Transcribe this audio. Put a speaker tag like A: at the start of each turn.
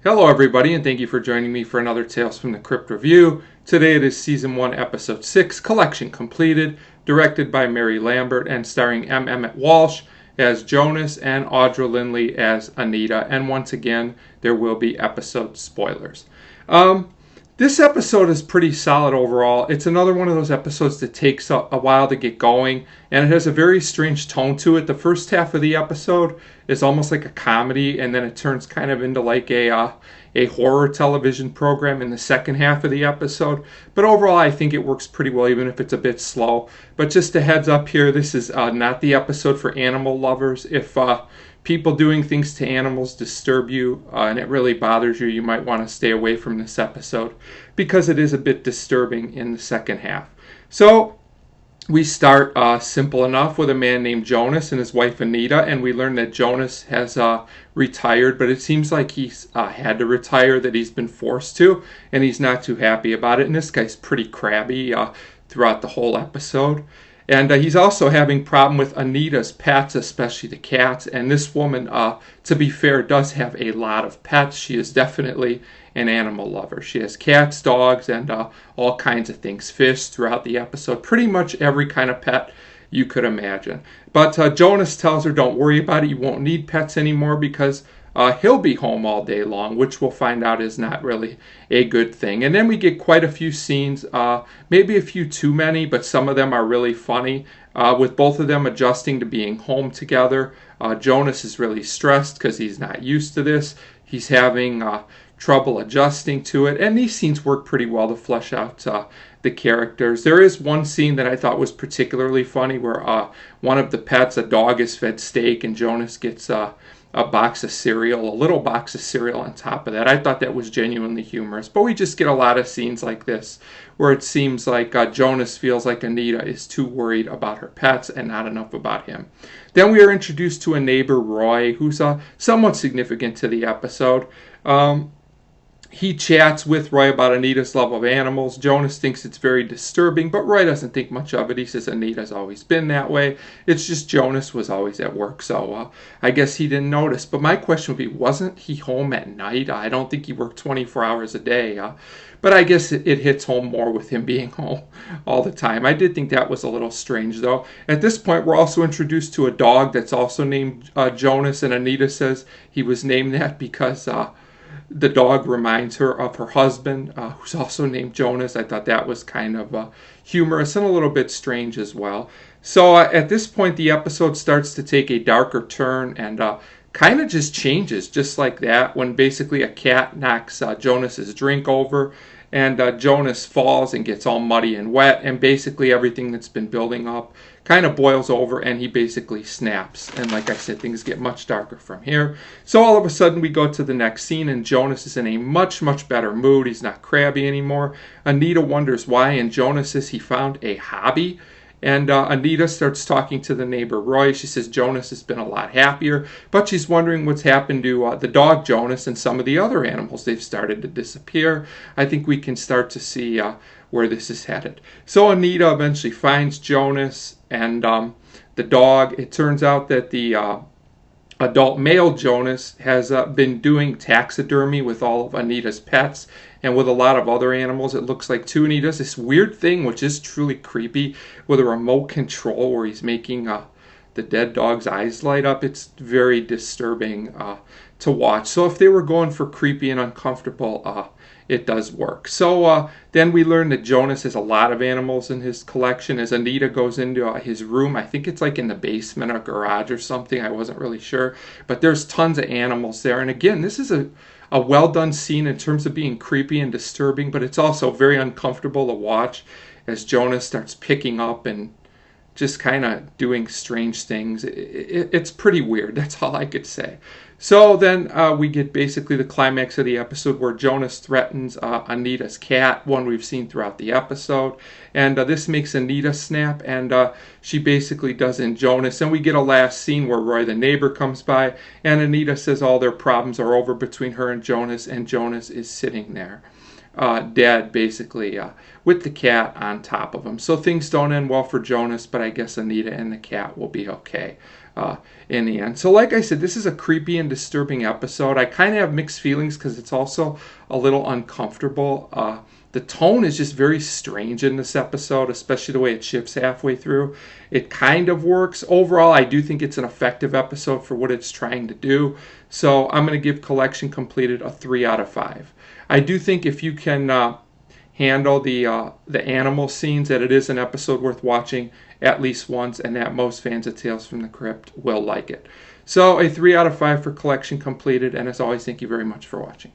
A: Hello everybody, and thank you for joining me for another Tales from the Crypt review. Today it is Season 1, Episode 6, Collection Completed, directed by Mary Lambert and starring Emmet Walsh as Jonas and Audra Lindley as Anita. And once again, there will be episode spoilers. This episode is pretty solid overall. It's another one of those episodes that takes a while to get going, and it has a very strange tone to it. The first half of the episode is almost like a comedy, and then it turns kind of into like a horror television program in the second half of the episode. But overall, I think it works pretty well, even if it's a bit slow. But just a heads up here, this is not the episode for animal lovers. If people doing things to animals disturb you and it really bothers you, you might want to stay away from this episode because it is a bit disturbing in the second half. So we start simple enough with a man named Jonas and his wife Anita, and we learn that Jonas has retired, but it seems like he's had to retire, that he's been forced to, and he's not too happy about it. And this guy's pretty crabby throughout the whole episode. And he's also having problem with Anita's pets, especially the cats. And this woman, to be fair, does have a lot of pets. She is definitely an animal lover. She has cats, dogs, and all kinds of things, fish throughout the episode. Pretty much every kind of pet you could imagine. But Jonas tells her, don't worry about it. You won't need pets anymore because he'll be home all day long, which we'll find out is not really a good thing. And then we get quite a few scenes, maybe a few too many, but some of them are really funny, with both of them adjusting to being home together. Jonas is really stressed because he's not used to this. He's having trouble adjusting to it, and these scenes work pretty well to flesh out the characters. There is one scene that I thought was particularly funny where one of the pets, a dog, is fed steak, and Jonas gets a box of cereal, a little box of cereal on top of that. I thought that was genuinely humorous. But we just get a lot of scenes like this where it seems like Jonas feels like Anita is too worried about her pets and not enough about him. Then we are introduced to a neighbor, Roy, who's somewhat significant to the episode. He chats with Roy about Anita's love of animals. Jonas thinks it's very disturbing, but Roy doesn't think much of it. He says Anita's always been that way. It's just Jonas was always at work, so I guess he didn't notice. But my question would be, wasn't he home at night? I don't think he worked 24 hours a day. But I guess it hits home more with him being home all the time. I did think that was a little strange, though. At this point, we're also introduced to a dog that's also named Jonas, and Anita says he was named that because the dog reminds her of her husband, who's also named Jonas. I thought that was kind of humorous and a little bit strange as well. So at this point, the episode starts to take a darker turn and kind of just changes just like that when basically a cat knocks Jonas's drink over, and Jonas falls and gets all muddy and wet, and basically everything that's been building up kind of boils over, and he basically snaps. And like I said, things get much darker from here. So all of a sudden we go to the next scene, and Jonas is in a much, much better mood. He's not crabby anymore. Anita wonders why, and Jonas says he found a hobby. And Anita starts talking to the neighbor, Roy. She says Jonas has been a lot happier, but she's wondering what's happened to the dog Jonas and some of the other animals. They've started to disappear. I think we can start to see where this is headed. So Anita eventually finds Jonas and the dog. It turns out that the adult male Jonas has been doing taxidermy with all of Anita's pets and with a lot of other animals, it looks like, too. And he does this weird thing, which is truly creepy, with a remote control where he's making the dead dog's eyes light up. It's very disturbing to watch. So if they were going for creepy and uncomfortable, it does work. So then we learn that Jonas has a lot of animals in his collection. As Anita goes into his room, I think it's like in the basement or garage or something, I wasn't really sure, but there's tons of animals there. And again, this is a well done scene in terms of being creepy and disturbing, but it's also very uncomfortable to watch as Jonas starts picking up and just kind of doing strange things. It's pretty weird. That's all I could say. So then we get basically the climax of the episode where Jonas threatens Anita's cat, one we've seen throughout the episode. And this makes Anita snap, and she basically does in Jonas. And we get a last scene where Roy, the neighbor, comes by, and Anita says all their problems are over between her and Jonas is sitting there. Dead, basically, with the cat on top of him. So things don't end well for Jonas, but I guess Anita and the cat will be okay. in the end. So like I said, this is a creepy and disturbing episode. I kind of have mixed feelings because it's also a little uncomfortable. The tone is just very strange in this episode, especially the way it shifts halfway through. It kind of works. Overall, I do think it's an effective episode for what it's trying to do. So I'm going to give Collection Completed a 3 out of 5. I do think if you can handle the animal scenes, that it is an episode worth watching at least once, and that most fans of Tales from the Crypt will like it. So a 3 out of 5 for Collection Completed, and as always, thank you very much for watching.